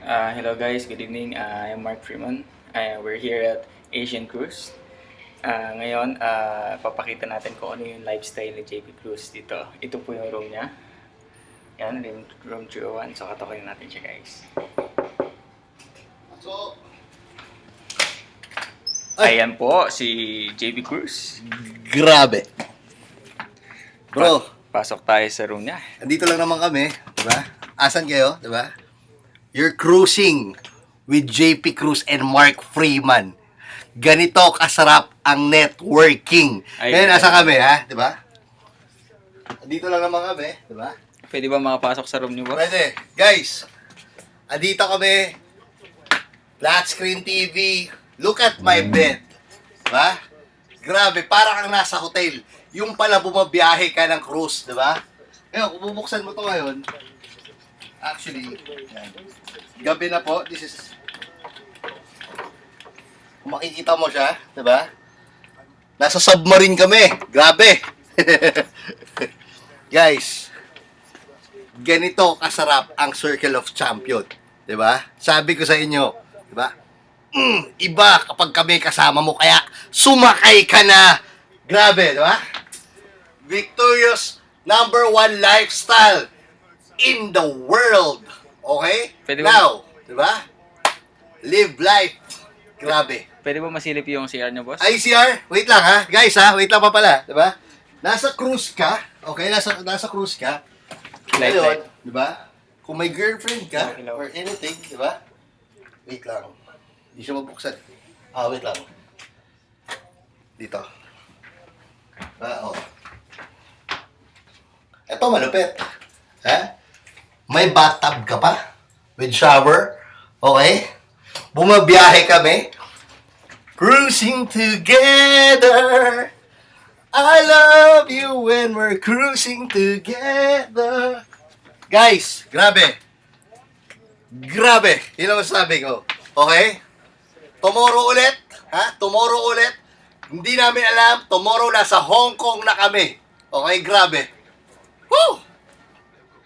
Hello guys, good evening. I'm Mark Freeman. We're here at Asian Cruise. Ngayon, papakita natin kung ano yung lifestyle ni JP Cruz dito. Ito po yung room niya. Yan, room 301. So, katokin natin siya guys. So, Ayan po, si JP Cruz. grabe. Bro, Pasok tayo sa room niya. andito lang naman kami, di ba? Asan kayo, di ba? You're cruising with JP Cruz and Mark Freeman. Ganito kasarap ang networking. Ay, Ngayon, grabe. asa kami, ha? Di ba? Andito lang naman kami, di ba? Pwede ba makapasok sa room niyo, boss? Pwede. Guys, andito kami. Flat screen TV. Look at my bed. Diba? Grabe, para kang nasa hotel. Yung pala bumabiyahe ka ng cruise, diba? Ngayon, kung bubuksan mo to ngayon, actually, yan. Gabi na po, this is, kung makikita mo siya, diba? Nasa submarine kami. Grabe. Guys, ganito kasarap ang Circle of Champion. 'Di ba? Sabi ko sa inyo, 'di ba? Iba kapag kami kasama mo, kaya sumakay ka na. Grabe, 'di ba? Victorious #1 lifestyle in the world. Okay? Pwede ba- Now, 'di ba? Live life. Grabe. Pwede ba masilip yung CR niyo, boss? ICR, wait lang ha. Guys ha, wait lang pa pala, 'di ba? Nasa cruise ka, okay? Nasa cruise ka. Light, Ngayon, light. 'di ba? Kung may girlfriend ka Ilaw. or anything, 'di ba? Wait lang. Hindi siya mabuksan. Wait lang. Dito. Oh. Ito malupit. Ha? May bathtub ka pa? With shower? Okay? Bumabiyahe kami. Cruising together. I love you when we're cruising together. Guys, grabe. Grabe. Yun ang masasabi ko. Okay? Tomorrow ulit. Ha? Tomorrow ulit. Hindi namin alam. Tomorrow nasa Hong Kong na kami. Okay? Grabe. Woo!